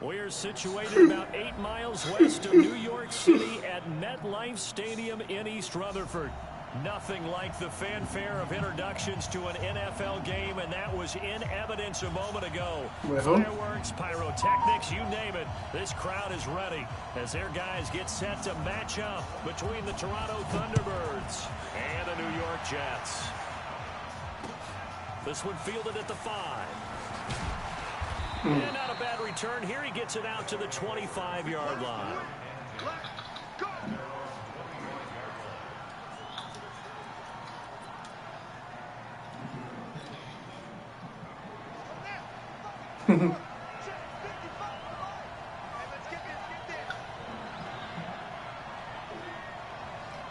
We're situated about 8 miles west of New York City at MetLife Stadium in East Rutherford. Nothing like the fanfare of introductions to an NFL game, and that was in evidence a moment ago. Fireworks, pyrotechnics, you name it. This crowd is ready as their guys get set to match up between the Toronto Thunderbirds and the New York Jets. This one fielded at the 5. And not a bad return here. He gets it out to the 25-yard line.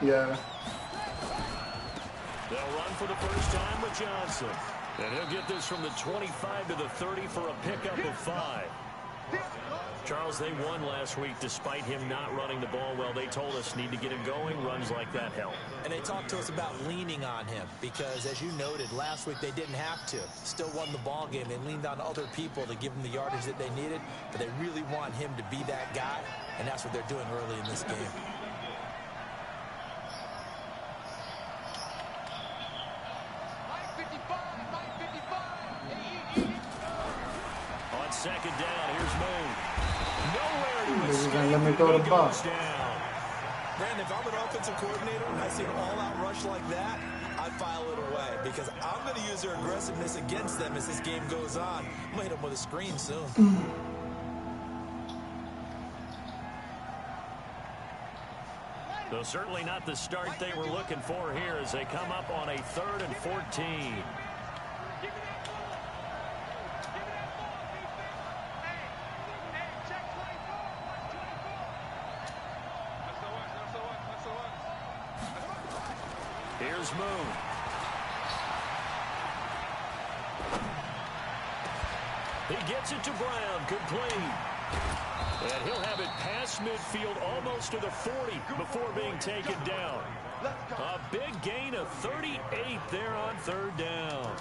Yeah. They'll run for the first time with Johnson. And he'll get this from the 25 to the 30 for a pickup of 5. Charles, they won last week despite him not running the ball well. They told us need to get him going. Runs like that help. And they talked to us about leaning on him because, as you noted, last week they didn't have to. Still won the ball game. They leaned on other people to give them the yardage that they needed. But they really want him to be that guy, and that's what they're doing early in this game. Second down, here's Moon. Nowhere to escape. Let me go to the box. Brandon, if I'm an offensive coordinator and I see an all-out rush like that, I file it away because I'm going to use their aggressiveness against them as this game goes on. I'm going to hit them with a screen soon. Though certainly not the start they were looking for here as they come up on a 3rd and 14. Here's Moon. He gets it to Brown. Complete. And he'll have it past midfield almost to the 40 before being taken down. A big gain of 38 there on 3rd down.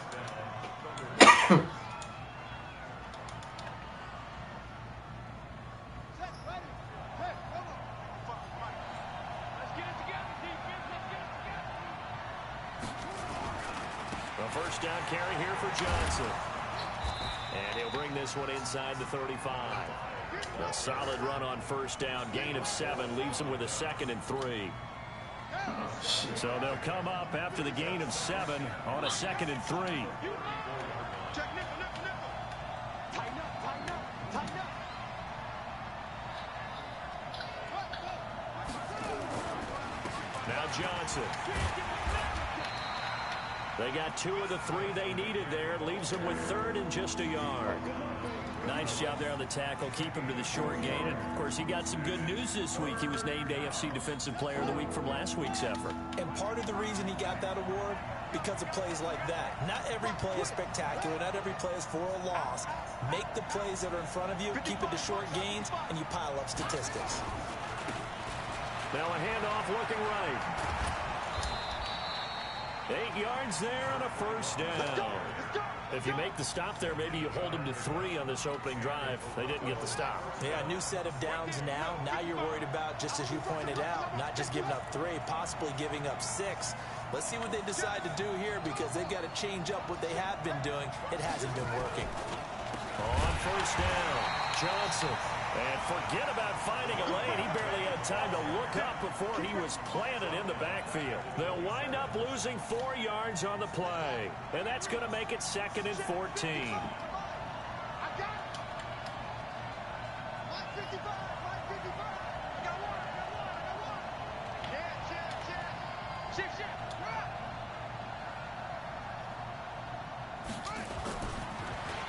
First down carry here for Johnson. And he'll bring this one inside the 35. A solid run on first down. Gain of 7 leaves him with a 2nd and 3. So they'll come up after the gain of 7 on a 2nd and 3. Now Johnson. They got 2 of the 3 they needed there. It leaves them with 3rd and just a yard. Nice job there on the tackle. Keep him to the short gain. And, of course, he got some good news this week. He was named AFC Defensive Player of the Week from last week's effort. And part of the reason he got that award, because of plays like that. Not every play is spectacular. Not every play is for a loss. Make the plays that are in front of you, keep it to short gains, and you pile up statistics. Now a handoff looking right. 8 yards there on a first down. If you make the stop there, maybe you hold them to 3 on this opening drive. They didn't get the stop. Yeah, new set of downs now. Now you're worried about, just as you pointed out, not just giving up 3, possibly giving up 6. Let's see what they decide to do here because they've got to change up what they have been doing. It hasn't been working. On first down, Johnson. And forget about finding a lane. He barely had time to look up before he was planted in the backfield. They'll wind up losing 4 yards on the play. And that's going to make it 2nd and 14.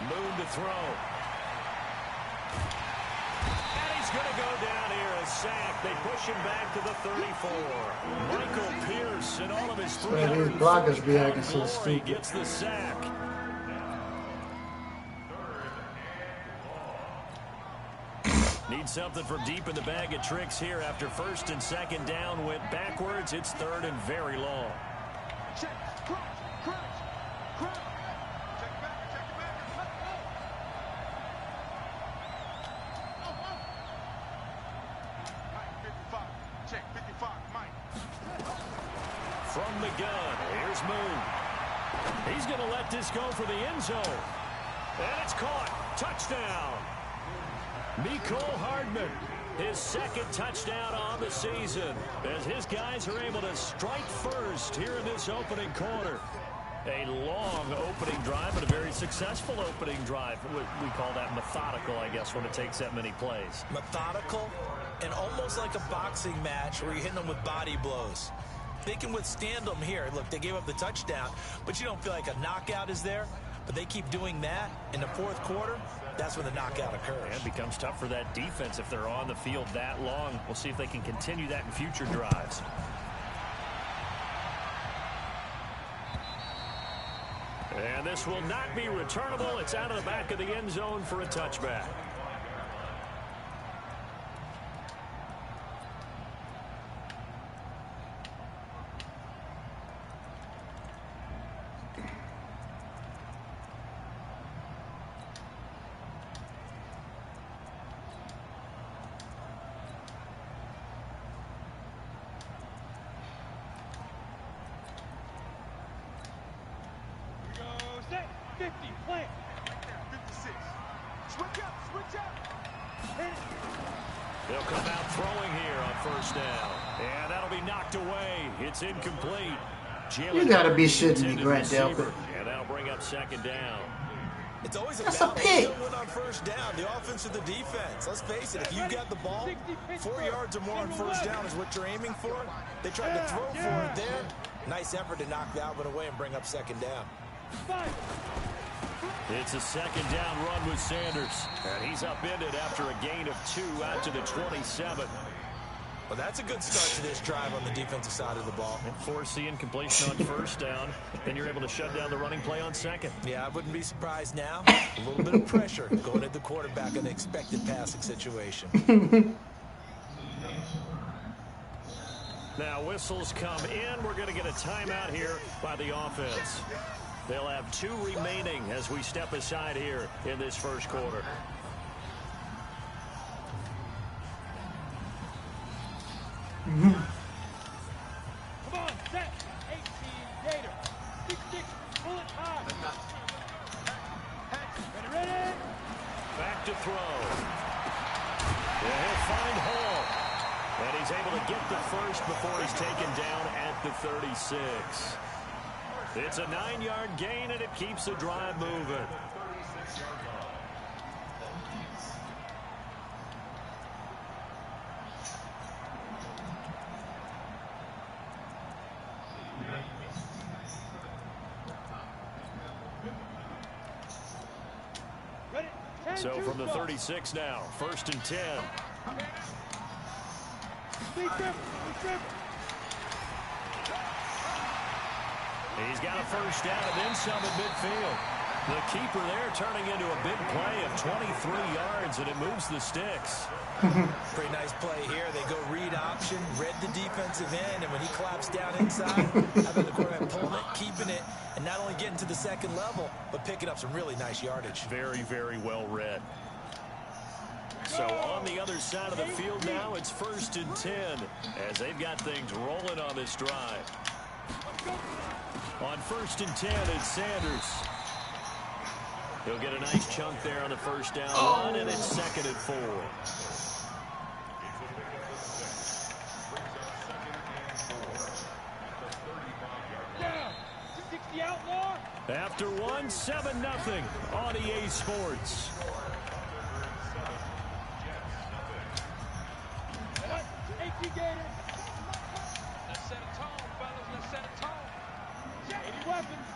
Moon to throw. Going to go down here, a sack. They push him back to the 34. Michael Pierce and all of his 300 glory gets the sack. Need something from deep in the bag of tricks here after 1st and 2nd down went backwards. It's 3rd and very long. from the gun. Here's Moon. He's going to let this go for the end zone. And it's caught. Touchdown. Mecole Hardman, his second touchdown on the season, as his guys are able to strike first here in this opening quarter. A long opening drive and a very successful opening drive. We call that methodical, I guess, when it takes that many plays. Methodical and almost like a boxing match where you're hitting them with body blows. They can withstand them here. Look, they gave up the touchdown, but you don't feel like a knockout is there. But they keep doing that in the fourth quarter. That's when the knockout occurs. And it becomes tough for that defense if they're on the field that long. We'll see if they can continue that in future drives. And this will not be returnable. It's out of the back of the end zone for a touchback. They'll come out throwing here on first down. And that'll be knocked away. It's incomplete. You gotta be shitting me, Grant Delpit. And that'll bring up second down. It's always That's a pick. Win on first down. The offense or the defense. Let's face it. If you got the ball, 4 yards or more on first down is what you're aiming for. They tried to throw for it there. Nice effort to knock that one away and bring up second down. It's a second down run with Sanders. And he's upended after a gain of 2 out to the 27. Well, that's a good start to this drive on the defensive side of the ball. And force the incompletion on first down. Then you're able to shut down the running play on second. Yeah, I wouldn't be surprised now. A little bit of pressure going at the quarterback in an expected passing situation. Now whistles come in. We're going to get a timeout here by the offense. They'll have 2 remaining as we step aside here in this first quarter. Come on, set. 18, Gator. 6-6, bullet high. Ready? Back to throw. Yeah, he'll find Hall. And he's able to get the first before he's taken down at the 36. It's a 9-yard gain, and it keeps the drive moving. So from the 36 now, 1st and 10. He's got a first down and then some at midfield. The keeper there turning into a big play of 23 yards, and it moves the sticks. Pretty nice play here. They go read option, read the defensive end, and when he claps down inside, having the quarterback pulling it, keeping it, and not only getting to the second level, but picking up some really nice yardage. Very, very well read. So on the other side of the field now, it's 1st and 10 as they've got things rolling on this drive. On 1st and 10, it's Sanders. He'll get a nice chunk there on the first down run, and it's 2nd and 4. After 1, 7-0 on EA Sports. Let's set a tone, fellas. Let's set a tone. Any weapons?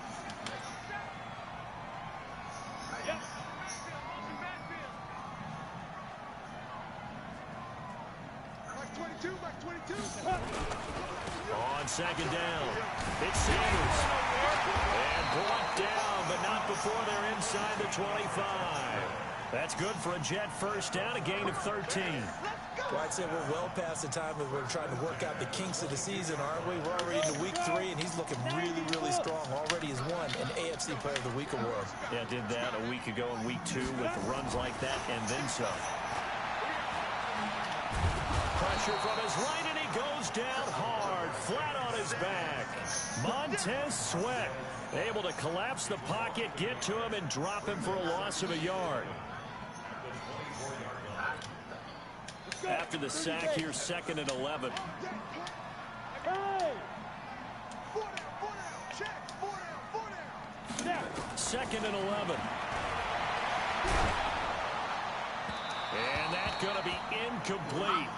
Yep. Mike 22. On 2nd down, it's Sanders. And brought down, but not before they're inside the 25. That's good for a Jet first down, a gain of 13. Well, I'd say we're well past the time that we're trying to work out the kinks of the season, aren't we? We're already into week 3, and he's looking really, really strong. Already has won an AFC Player of the Week award. Yeah, did that a week ago in week 2 with runs like that and then some. pressure from his right, and he goes down hard, flat on his back. Montez Sweat able to collapse the pocket, get to him, and drop him for a loss of a yard. After the sack, here's 2nd and 11. Second and 11. And that's going to be incomplete.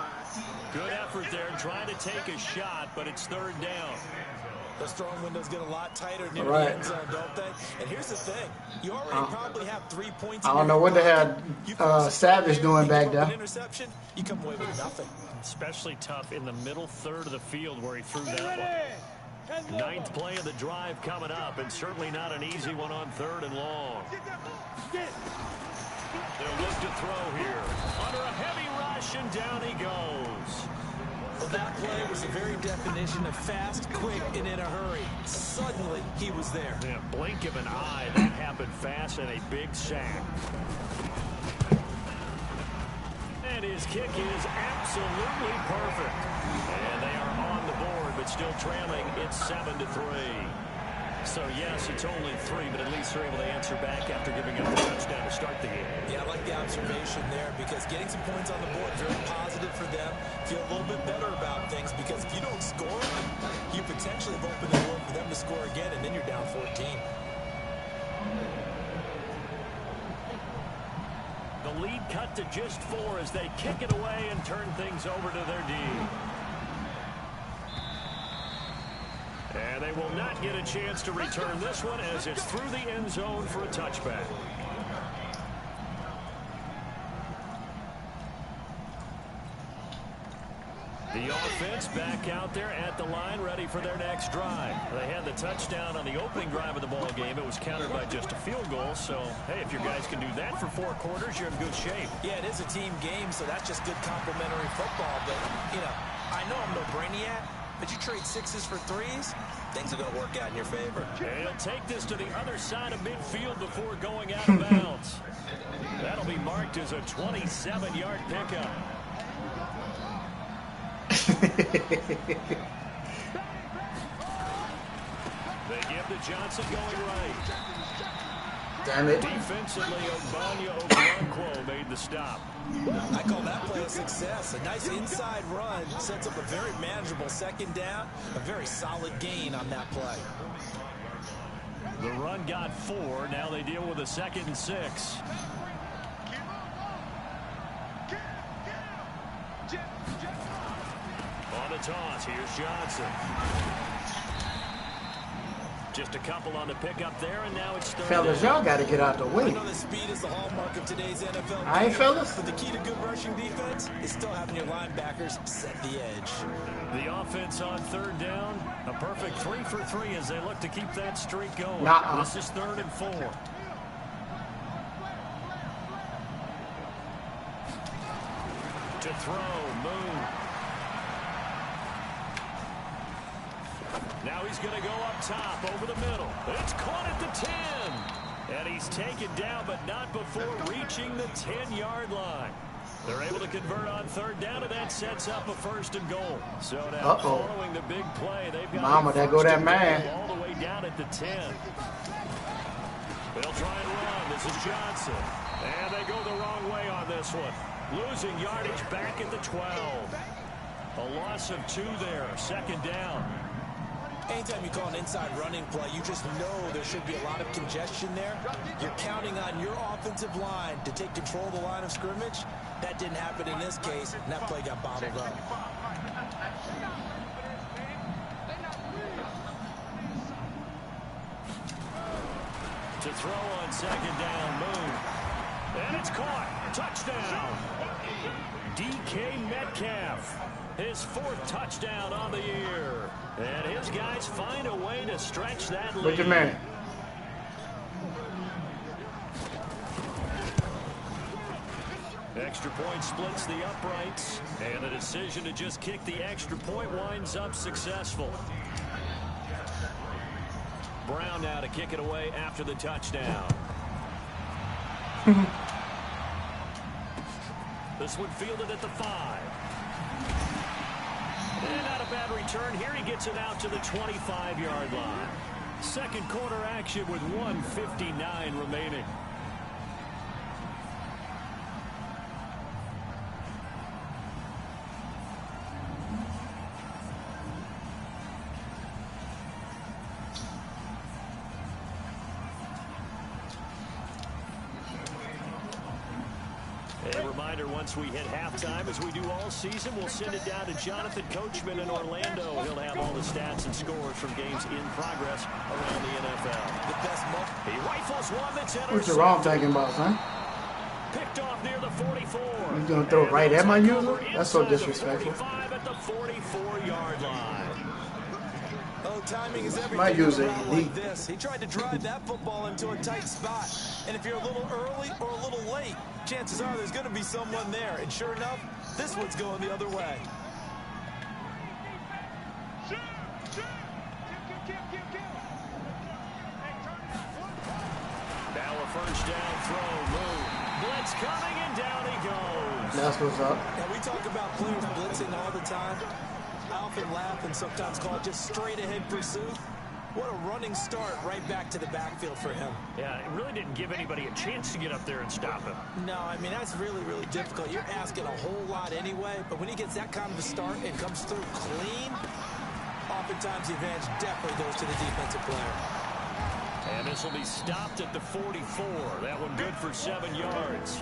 Good effort there trying to take a shot, but it's 3rd down. The throwing windows get a lot tighter near the end zone, don't they? And here's the thing. You already probably have 3 points. I don't know what they had Savage doing back there. Interception, you come away with nothing. Especially tough in the middle third of the field where he threw that one. 9th play of the drive coming up, and certainly not an easy one on 3rd and long. They'll look to throw here. Under a heavy rush, and down he goes. Well, that play was the very definition of fast, quick, and in a hurry. Suddenly, he was there. Yeah, blink of an eye, that happened fast, and a big sack. And his kick is absolutely perfect. And they are on the board, but still trailing. It's 7-3. So, yes, it's only 3, but at least they're able to answer back after giving up the touchdown to start the game. Yeah, I like the observation there because getting some points on the board, very positive for them. Feel a little bit better about things because if you don't score, you potentially have opened the door for them to score again, and then you're down 14. The lead cut to just 4 as they kick it away and turn things over to their D. And they will not get a chance to return this one as it's through the end zone for a touchback. The offense back out there at the line, ready for their next drive. They had the touchdown on the opening drive of the ball game. It was countered by just a field goal. So, hey, if your guys can do that for 4 quarters, you're in good shape. Yeah, it is a team game, so that's just good complementary football. But, you know, I know I'm no brainiac, but you trade 6s for 3s, things are going to work out in your favor. And he'll take this to the other side of midfield before going out of bounds. That'll be marked as a 27-yard pickup. They give to Johnson going right. Damn it. Defensively, Ogbonnia made the stop. I call that play a success. A nice inside run sets up a very manageable 2nd down. A very solid gain on that play. The run got 4. Now they deal with a 2nd and 6. On the toss, here's Johnson. Just a couple on the pickup there, and now it's 3rd. Fellas, y'all got to get out the way. I know that speed is the hallmark of today's NFL. All right, fellas. But the key to good rushing defense is still having your linebackers set the edge. The offense on 3rd down, a perfect 3 for 3 as they look to keep that streak going. This is 3rd and 4. To throw, Moon. Now he's going to go up top over the middle. It's caught at the 10. And he's taken down, but not before reaching the 10-yard line. They're able to convert on 3rd down, and that sets up a 1st and goal. So now following the big play, they've got there go that man. All the way down at the 10. They'll try and run. This is Johnson. And they go the wrong way on this one. Losing yardage back at the 12. A loss of 2 there. 2nd down. Anytime you call an inside running play, you just know there should be a lot of congestion there. You're counting on your offensive line to take control of the line of scrimmage. That didn't happen in this case, and that play got bottled up. To throw on 2nd down, Moon. And it's caught. Touchdown. DK Metcalf. His 4th touchdown on the year. And his guys find a way to stretch that lead. Where's your man? Extra point splits the uprights. And the decision to just kick the extra point winds up successful. Brown now to kick it away after the touchdown. This one fielded at the 5. And not a bad return here. He gets it out to the 25-yard line. Second quarter action with 1:59 remaining. A reminder, once we hit halftime, as we do all season, we'll send it down to Jonathan Coachman in Orlando. He'll have all the stats and scores from games in progress around the NFL. The best moment. He rifles one that's What's your wrong intercepted. thinking about, son? Picked off near the 44. You gonna throw it right at my user? That's so disrespectful. 45 at the 44-yard line. Oh, timing is everything. My user around elite. like this. He tried to drive that football into a tight spot. And if you're a little early or a little late, chances are there's going to be someone there. And sure enough, this one's going the other way. Now a first down throw. Move. Blitz coming, and down he goes. That's what's up. Now, we talk about players blitzing all the time. I often laugh and sometimes call it just straight ahead pursuit. What a running start right back to the backfield for him. Yeah, it really didn't give anybody a chance to get up there and stop him. No, I mean, that's really, really difficult. You're asking a whole lot anyway, but when he gets that kind of a start and comes through clean, oftentimes the advantage definitely goes to the defensive player. And this will be stopped at the 44. That one good for 7 yards.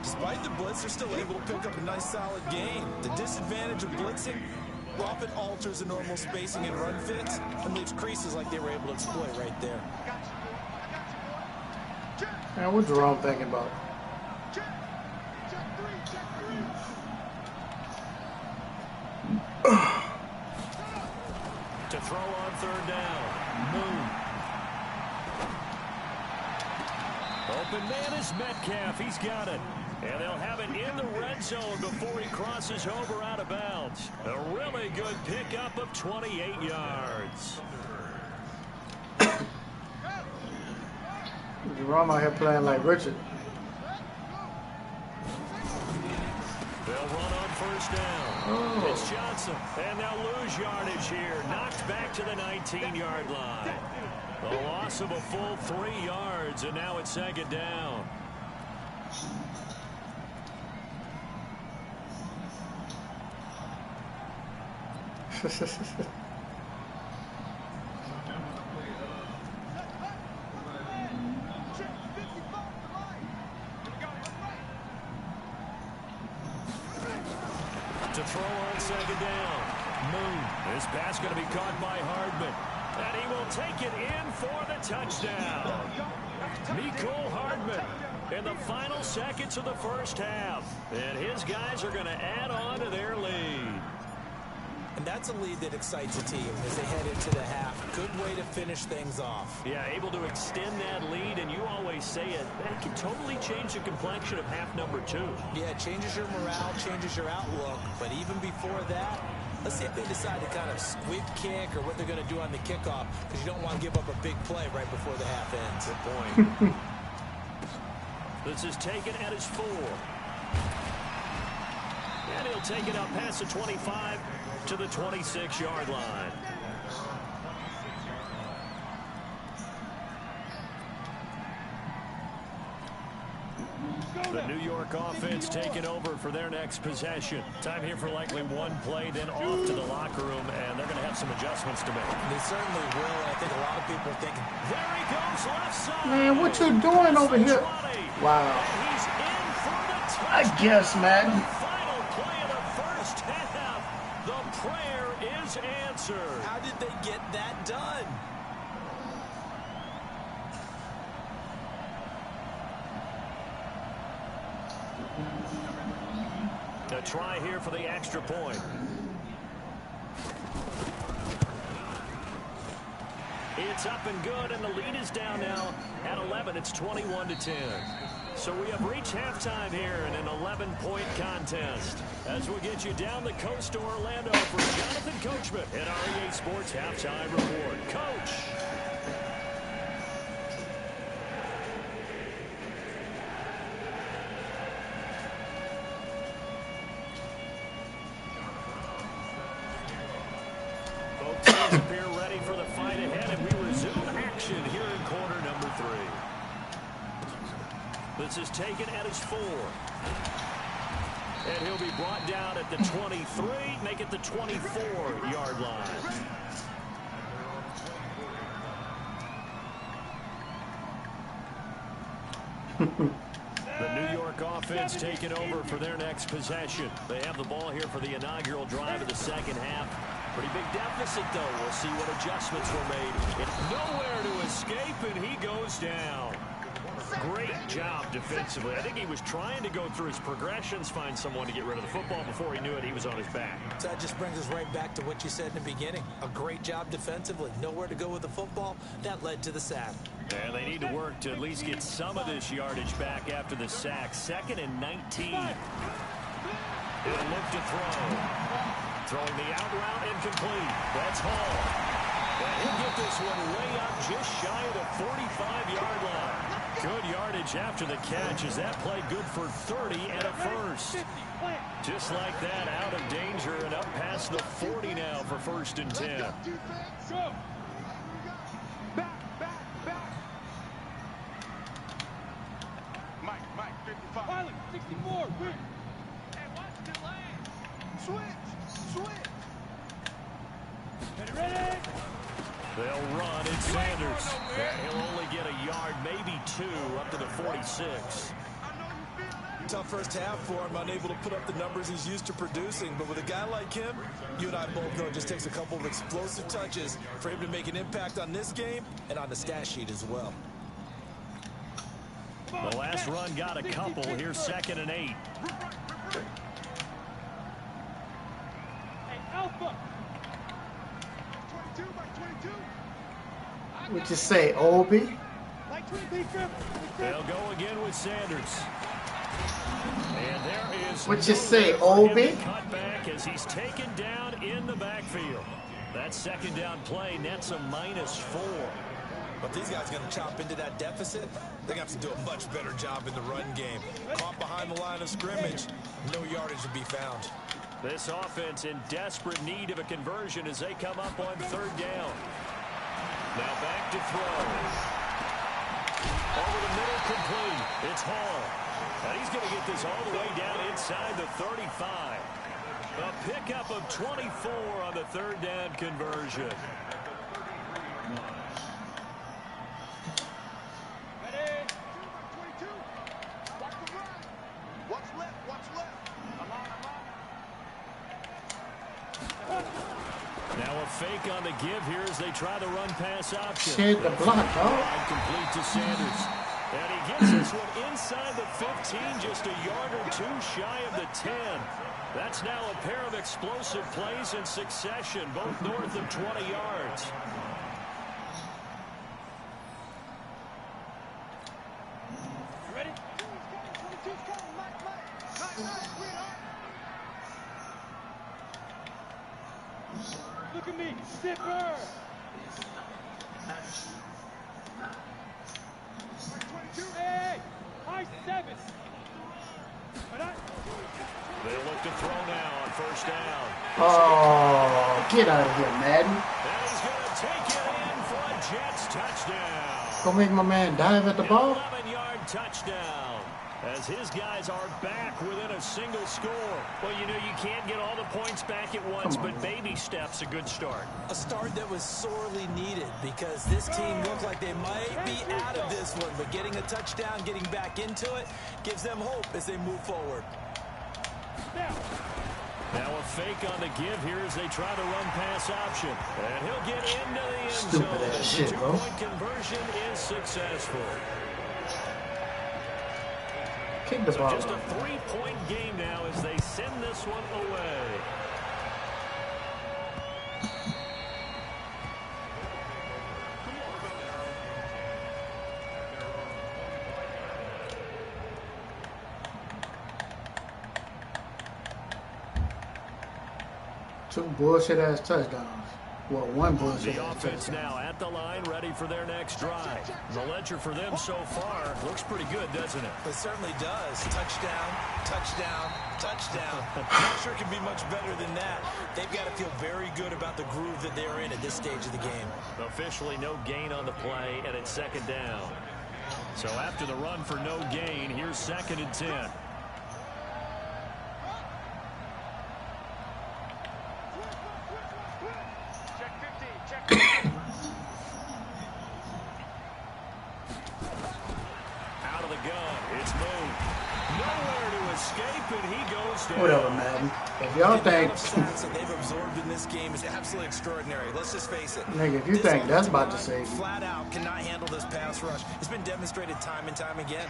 Despite the blitz, they're still able to pick up a nice, solid gain. The disadvantage of blitzing often alters the normal spacing and run fits and leaves creases like they were able to exploit right there. Man, what's Jerome thinking about? To throw on third down. Moon. Open man is Metcalf. He's got it. And they'll have it in the red zone before he crosses over out of bounds. A really good pickup of 28 yards. Jerome out here playing like Richard. They'll run on first down. Oh. It's Johnson. And they'll lose yardage here. Knocked back to the 19-yard line. The loss of a full 3 yards, and now it's second down. To throw on second down. Moon. This pass going to be caught by Hardman. And he will take it in for the touchdown. Mecole Hardman in the final seconds of the first half. And his guys are going to add on to their lead. And that's a lead that excites a team as they head into the half. Good way to finish things off. Yeah, able to extend that lead, and you always say it, that can totally change the complexion of half number 2. Yeah, it changes your morale, changes your outlook. But even before that, let's see if they decide to kind of squib kick or what they're going to do on the kickoff, because you don't want to give up a big play right before the half ends. Good point. This is taken at his 4. And he'll take it up past the 25 to the 26-yard line. The New York offense taking over for their next possession. Time here for likely one play, then off to the locker room, and they're going to have some adjustments to make. They certainly will. I think a lot of people are thinking, There he goes, left side. Man, what you doing over here? 20. Wow. And he's in for the touchdown. I guess, man. Final play of the first half. The prayer is answered. how did they get that done? A try here for the extra point. It's up and good, and the lead is down now at 11. It's 21-10. So we have reached halftime here in an 11-point contest. As we get you down the coast to Orlando for Jonathan Coachman at our EA Sports Halftime Report. Coach. This is taken at his 4. And he'll be brought down at the 23, make it the 24-yard line. The New York offense taking over for their next possession. They have the ball here for the inaugural drive of the second half. Pretty big deficit, though. We'll see what adjustments were made. It's nowhere to escape, and he goes down. Great job defensively. I think he was trying to go through his progressions, find someone to get rid of the football. Before he knew it, he was on his back. So that just brings us right back to what you said in the beginning. A great job defensively. Nowhere to go with the football. That led to the sack. And they need to work to at least get some of this yardage back after the sack. 2nd and 19. He'll look to throw. Throwing the out route incomplete. That's Hall. And he'll get this one way up just shy of the 45-yard line. Good yardage after the catch as that play good for 30 and a first. Just like that, out of danger and up past the 40 now for 1st and 10. Go. Back. Mike, 55. Pilot, 64. Win. Hey, watch the lane. Switch. Ready. They'll run. It's Sanders. He'll only get a yard, maybe 2, up to the 46. Tough first half for him, unable to put up the numbers he's used to producing. But with a guy like him, you and I both know it just takes a couple of explosive touches for him to make an impact on this game and on the stat sheet as well. The last run got a couple. Here's 2nd and 8. Hey, Alpha. 22 by 22. What you say, Obi? Like 23. They'll go again with Sanders. And there is What you say, Obi? Cut back as he's taken down in the backfield. That 2nd down play nets a -4. But these guys are going to chop into that deficit. They're going to have to do a much better job in the run game. Caught behind the line of scrimmage, no yardage to be found. This offense in desperate need of a conversion as they come up on 3rd down. Now back to throw. Over the middle, complete. It's Hall. And he's going to get this all the way down inside the 35. A pickup of 24 on the 3rd down conversion. Ready. 22. Watch the run. Watch left. I'm on. Now a fake on the give here as they try the run-pass option. Shit, the block, dog. Complete to Sanders. And he gets this one inside the 15, just a yard or 2 shy of the 10. That's now a pair of explosive plays in succession, both north of 20 yards. Ready? Look at me, zipper. Hey, high 7. They look to throw now on 1st down. Oh, get out of here, Madden. And he's going to take it in for a Jets touchdown. Go make my man dive at the ball. 11-yard touchdown. As his guys are back within a single score. Well, you know, you can't get all the points back at once, but baby steps a good start. A start that was sorely needed because this team looked like they might be out of this one, but getting a touchdown, getting back into it, gives them hope as they move forward. Now a fake on the give here as they try the run-pass option. And he'll get into the end zone. Stupid ass shit, The bro. 2-point conversion is successful. Kick the ball. Just a 3-point game now as they send this one away. Two bullshit-ass touchdowns. Well, one bullshit-ass The offense touchdown. now at the line, ready for their next drive. The ledger for them so far looks pretty good, doesn't it? It certainly does. Touchdown, touchdown, touchdown. Not sure it can be much better than that. They've got to feel very good about the groove that they're in at this stage of the game. Officially no gain on the play, and it's 2nd down. So after the run for no gain, here's 2nd and 10. Check 50. Check 50. Out of the gun. It's moved. Nowhere to escape, and he goes down. Whatever, man. If y'all think, sacks that they've absorbed in this game is absolutely extraordinary. Let's just face it. nigga, if you This think that's offensive about to line save you, flat out cannot handle this pass rush. It's been demonstrated time and time again.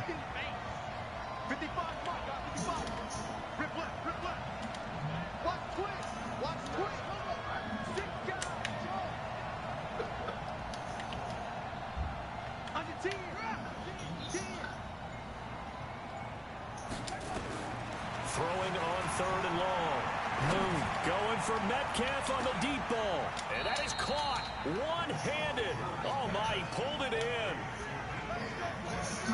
55. Come on, guys. 55. Rip left. Rip left. Watch quick. Watch quick. 6 guys. On your team. 10. Throwing on 3rd and long. Moon going for Metcalf on the deep ball. And that is caught one-handed. Oh, my, he pulled it in.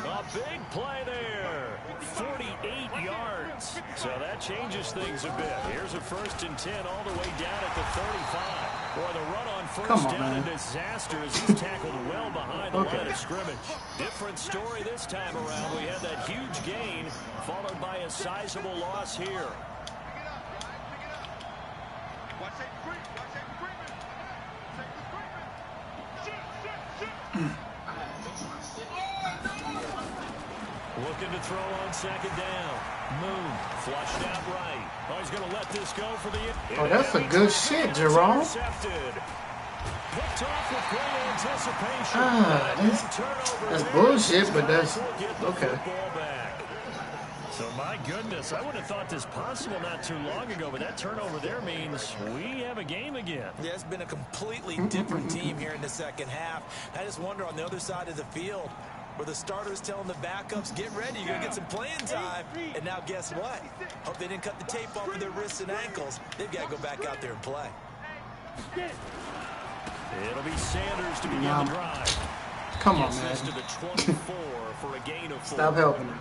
A big play there. 48 yards. So that changes things a bit. Here's a 1st and 10 all the way down at the 35. Boy, the run on 1st down, man. a disaster as he's tackled well behind the line of scrimmage. Different story this time around. We had that huge gain followed by a sizable loss here. Pick it up, guys. Pick it up. Watch that screen. Watch that screaming. Safety screaming. Shit. Looking to throw on 2nd down. Moon flushed out right. Oh, he's going to let this go for the... oh, that's a good shit, Jerome. Intercepted. Picked off with great anticipation. That's bullshit, but that's okay. Ball back. So, my goodness, I would have thought this possible not too long ago, but that turnover there means we have a game again. Yeah, it's been a completely different team here in the 2nd half. I just wonder on the other side of the field, where the starters telling the backups, get ready, you're going to get some playing time. And now guess what? Hope they didn't cut the tape off of their wrists and ankles. They've got to go back out there and play. It'll be Sanders to begin the drive. Come on, Gets man. this to the 24 for a gain of 4. Stop helping him.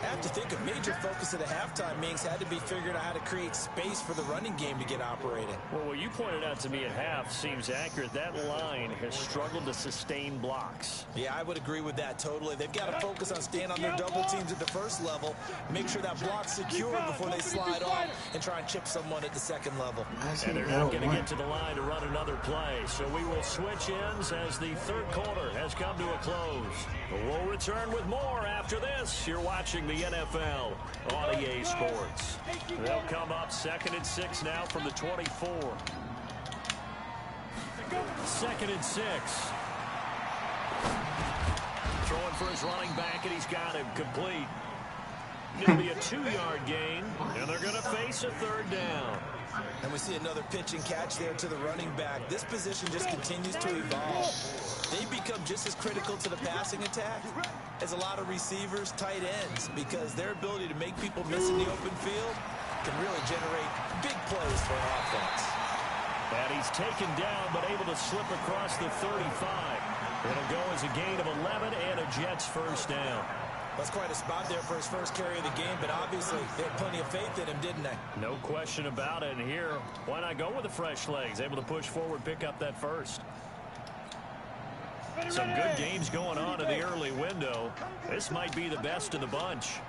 I have to think a major focus of the halftime, Minks, had to be figuring out how to create space for the running game to get operating. Well, what you pointed out to me at half seems accurate. That line has struggled to sustain blocks. Yeah, I would agree with that totally. They've got to focus on staying on their double teams at the 1st level, make sure that block's secure before they slide off, and try and chip someone at the 2nd level. And they're not going to get to the line to run another play. So we will switch ends as the 3rd quarter has come to a close. We'll return with more after this. You're watching the NFL on EA Sports. They'll come up 2nd and 6 now from the 24. 2nd and 6. Throwing for his running back, and he's got him complete. It'll be a 2-yard gain, and they're going to face a 3rd down. And we see another pitch and catch there to the running back. This position just continues to evolve. They become just as critical to the passing attack as a lot of receivers, tight ends, because their ability to make people miss in the open field can really generate big plays for an offense. And he's taken down, but able to slip across the 35. It'll go as a gain of 11 and a Jets 1st down. That's quite a spot there for his 1st carry of the game, but obviously they had plenty of faith in him, didn't they? No question about it. And here, why not go with the fresh legs? Able to push forward, pick up that 1st. Some good games going on in the early window. This might be the best of the bunch.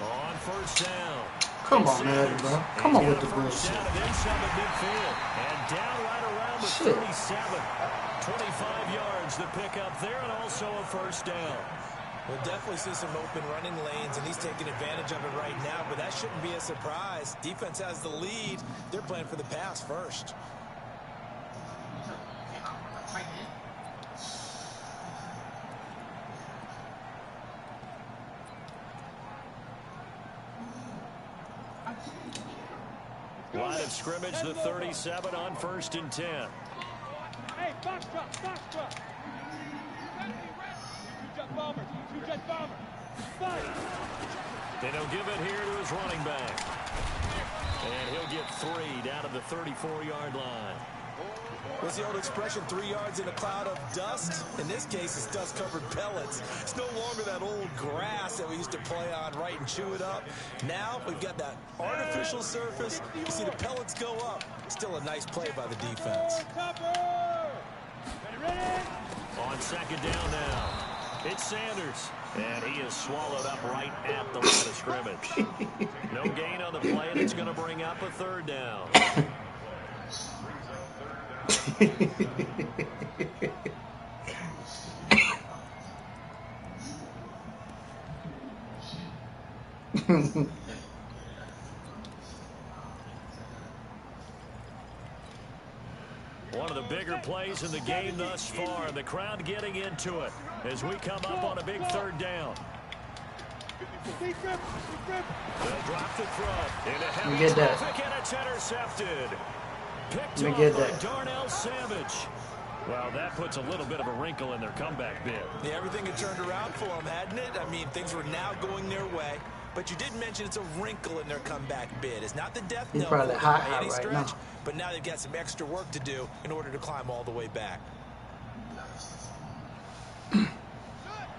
On 1st down. Come on, man, bro. Come on with the bullshit. Down and inside the midfield. And down right around the 37. 25 yards to pick up there, and also a 1st down. We'll definitely see some open running lanes, and he's taking advantage of it right now, but that shouldn't be a surprise. Defense has the lead. They're playing for the pass first. Line of scrimmage, the 37 on 1st and 10. Hey, box drop, box drop. Two-jet bomber, two-jet bomber. And he'll give it here to his running back. And he'll get 3 down to the 34-yard line. What's the old expression, 3 yards in a cloud of dust? In this case, it's dust-covered pellets. It's no longer that old grass that we used to play on, right, and chew it up. Now we've got that artificial surface. You see the pellets go up. Still a nice play by the defense. Ready, ready? On second down now, it's Sanders. And he is swallowed up right at the line of scrimmage. No gain on the play, and it's going to bring up a third down. One of the bigger plays in the game thus far. The crowd getting into it as we come up on a big third down. They'll drop the throw into heavy traffic, and it's intercepted. Picked off by Darnell Savage. Well, that puts a little bit of a wrinkle in their comeback bid. Yeah, everything had turned around for them, hadn't it? I mean, things were now going their way. But you did mention it's a wrinkle in their comeback bid. It's not the death knell by any stretch, but now they've got some extra work to do in order to climb all the way back.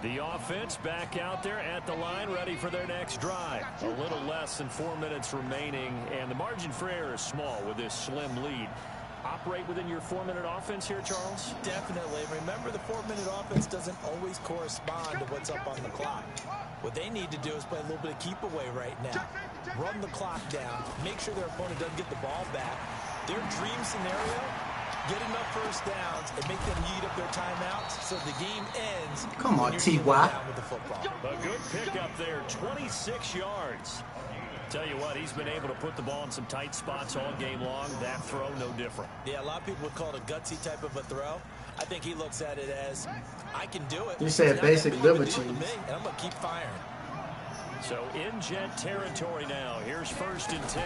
The offense back out there at the line, ready for their next drive. A little less than 4 minutes remaining, and the margin for error is small with this slim lead. Operate within your 4-minute offense here, Charles? Definitely. Remember, the 4-minute offense doesn't always correspond to what's up on the clock. What they need to do is play a little bit of keep away right now. Run the clock down. Make sure their opponent doesn't get the ball back. Their dream scenario, get enough first downs and make them eat up their timeouts so the game ends. Come on, T.Y. With the football. A good pickup there, 26 yards. Tell you what, he's been able to put the ball in some tight spots all game long. That throw, no different. Yeah, a lot of people would call it a gutsy type of a throw. I think he looks at it as, I can do it. You said basic liberties. And I'm going to keep firing. So in jet territory now. Here's 1st and 10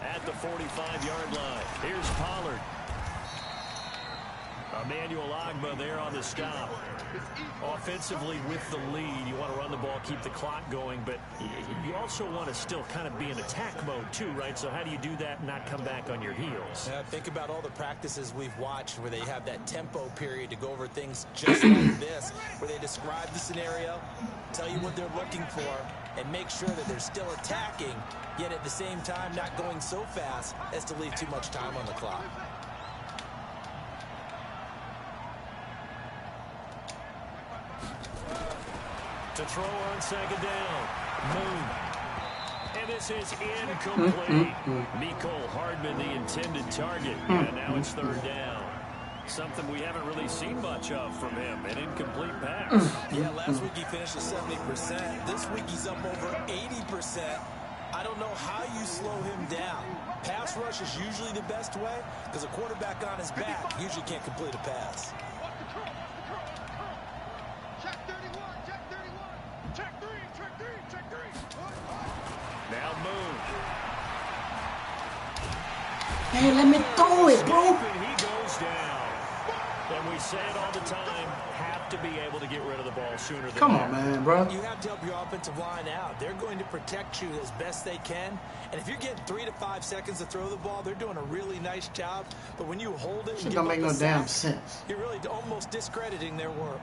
at the 45-yard line. Here's Pollard. Emmanuel Ogbah there on the stop. Offensively with the lead, you want to run the ball, keep the clock going, but you also want to still kind of be in attack mode too, right? So how do you do that and not come back on your heels? Yeah, think about all the practices we've watched where they have that tempo period to go over things just like this, where they describe the scenario, tell you what they're looking for, and make sure that they're still attacking, yet at the same time not going so fast as to leave too much time on the clock. To throw on second down. Moon. And this is incomplete. Mecole Hardman, the intended target. And now it's 3rd down. Something we haven't really seen much of from him. An incomplete pass. Yeah, last week he finished at 70%. This week he's up over 80%. I don't know how you slow him down. Pass rush is usually the best way because a quarterback on his back usually can't complete a pass. Now Moon. Hey, let me throw it, bro. He goes down. And we say it all the time, have to be able to get rid of the ball sooner than Come on, man, bro. You have to help your offensive line out. They're going to protect you as best they can. And if you're getting 3 to 5 seconds to throw the ball, they're doing a really nice job. But when you hold it, Shit don't make no damn sense. You're really almost discrediting their work.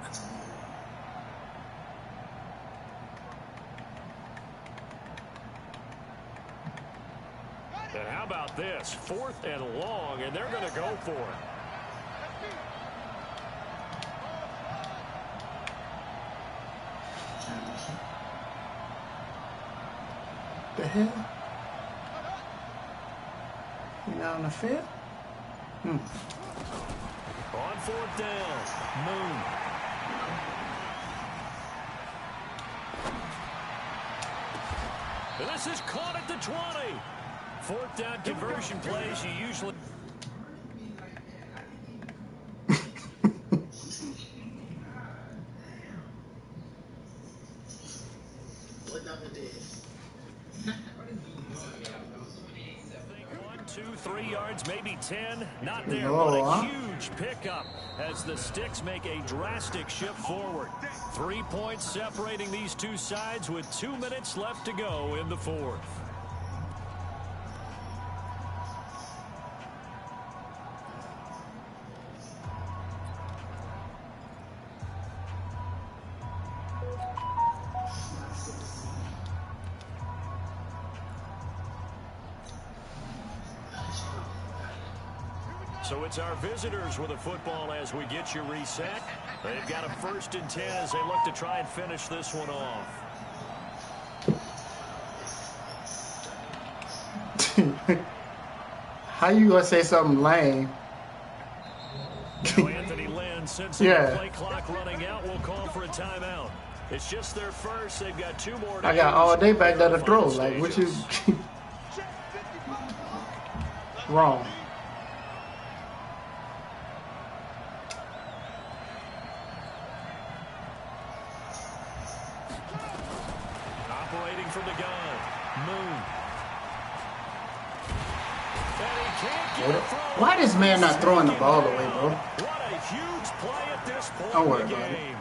And how about this? 4th and long, and they're going to go for it. The hell? You not on the field? On 4th down, Moon. And this is caught at the 20. 4th down conversion plays, you usually... One, 2, 3 yards, maybe 10. Not there, but a huge pickup as the Sticks make a drastic shift forward. 3 points separating these two sides with 2 minutes left to go in the 4th. So it's our visitors with the football as we get you reset. They've got a 1st and 10 as they look to try and finish this one off. How you gonna say something lame? Now Anthony Lynn, sensing the play clock running out, will call for a timeout. It's just their first. They've got 2 more. I got all day back there to throw. Like, what you... Wrong. Operating from the gun. Moon. Why this man not throwing the ball away, bro? What a huge play at this point Don't worry in the about it. game.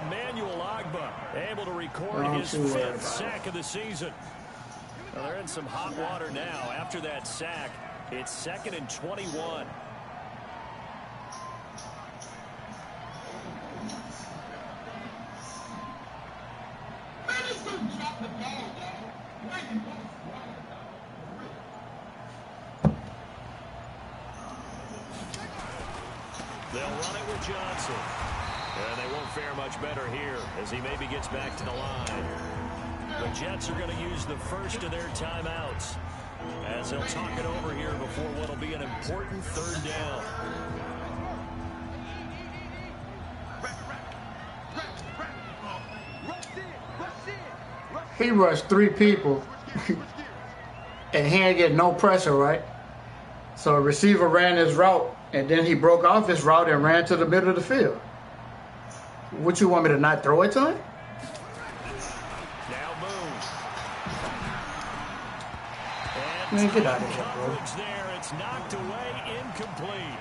Emmanuel Agba able to record his 5th sack of the season. Well, they're in some hot water now. After that sack, it's 2nd and 21. They'll run it with Johnson. And they won't fare much better here as he maybe gets back to the line. The Jets are going to use the first of their timeouts as they'll talk it over here before what will be an important 3rd down. He rushed 3 people and he ain't get no pressure, right? So a receiver ran his route and then he broke off his route and ran to the middle of the field. What, you want me to not throw it to him? Now Moon. Man, get out of here, bro. There, it's knocked away, incomplete.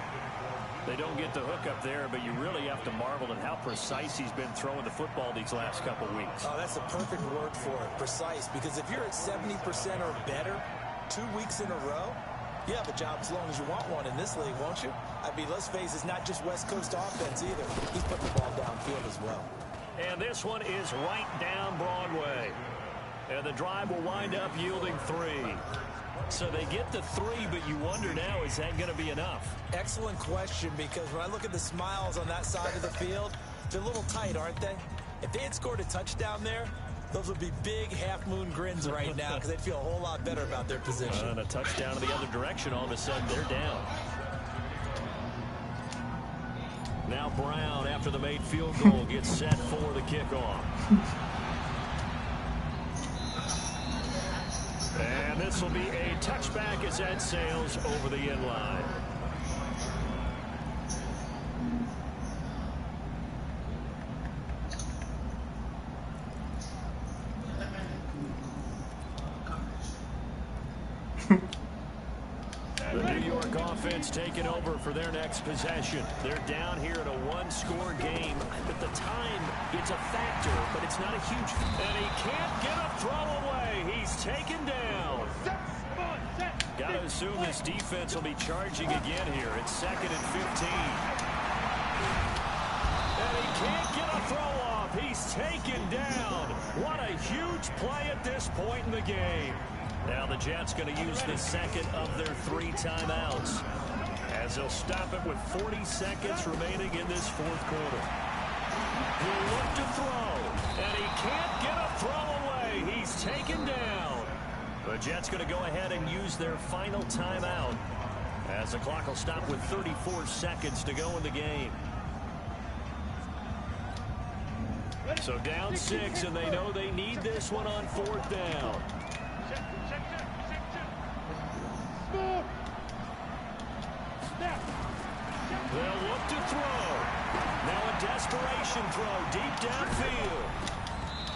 They don't get the hook up there, but you really have to marvel at how precise he's been throwing the football these last couple weeks. Oh, that's the perfect word for it, precise. Because if you're at 70% or better 2 weeks in a row, you have a job as long as you want one in this league, won't you? I mean, let's face it, it's not just West Coast offense either. He's putting the ball downfield as well. And this one is right down Broadway. And the drive will wind up yielding 3. So they get the 3, but you wonder now, is that going to be enough? Excellent question, because when I look at the smiles on that side of the field, they're a little tight, aren't they? If they had scored a touchdown there, those would be big half-moon grins right now because they'd feel a whole lot better about their position. And a touchdown in the other direction, all of a sudden they're down. Now Brown, after the made field goal, gets set for the kickoff. And this will be a touchback as that sails over the end line. The New York offense taking over for their next possession. They're down here in a 1-score game. At the time, it's a factor, but it's not a huge... And he can't get a throw away. He's taken down. Got to assume this defense will be charging again here. It's 2nd and 15. And he can't get a throw off. He's taken down. What a huge play at this point in the game. Now the Jets going to use the 2nd of their 3 timeouts as they'll stop it with 40 seconds remaining in this 4th quarter. He'll look to throw, and he can't get a throw away. He's taken down. The Jets going to go ahead and use their final timeout as the clock will stop with 34 seconds to go in the game. So down 6, and they know they need this one on 4th down. They'll look to throw. Now a desperation throw deep downfield.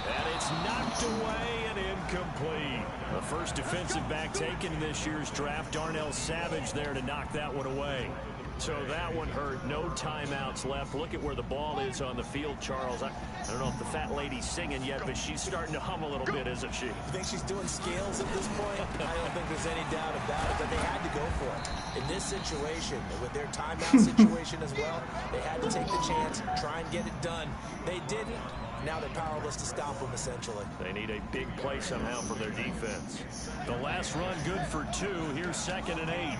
And it's knocked away and incomplete. The first defensive back taken in this year's draft, Darnell Savage there to knock that one away. So that one hurt. No timeouts left. Look at where the ball is on the field, Charles. I don't know if the fat lady's singing yet, but she's starting to hum a little bit, isn't she? You think she's doing scales at this point? I don't think there's any doubt about it, but they had to go for it. In this situation, with their timeout situation as well, they had to take the chance, try and get it done. They didn't. Now they're powerless to stop them, essentially. They need a big play somehow from their defense. The last run good for 2. Here's 2nd and 8.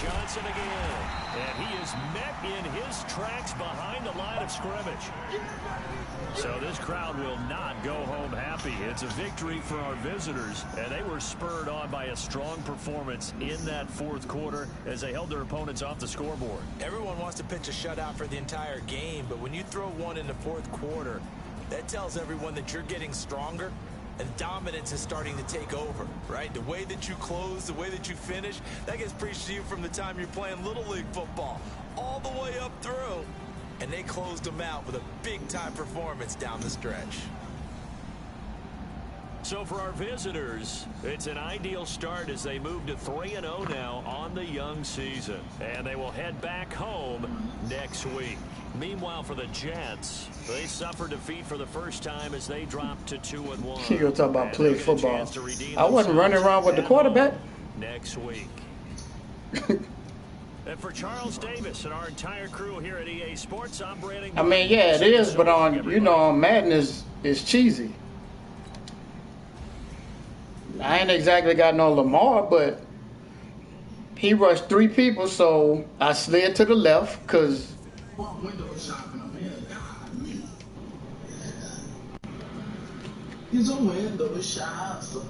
Johnson again. And he is met in his tracks behind the line of scrimmage. So this crowd will not go home happy. It's a victory for our visitors, and they were spurred on by a strong performance in that fourth quarter as they held their opponents off the scoreboard. Everyone wants to pitch a shutout for the entire game, but when you throw one in the fourth quarter, that tells everyone that you're getting stronger and dominance is starting to take over, right? The way that you close, the way that you finish, that gets preached to you from the time you're playing Little League football all the way up through. And they closed them out with a big-time performance down the stretch. So for our visitors, it's an ideal start as they move to 3-0 now on the young season. And they will head back home next week. Meanwhile, for the Jets, they suffered defeat for the first time as they dropped to 2-1. You gonna talk about play football? I wasn't running around with the quarterback. Next week. And for Charles Davis and our entire crew here at EA Sports, I'm Brandon. I mean, yeah, it is, but on Madden is cheesy. I ain't exactly got no Lamar, but he rushed 3 people, so I slid to the left because. He's a window shopper.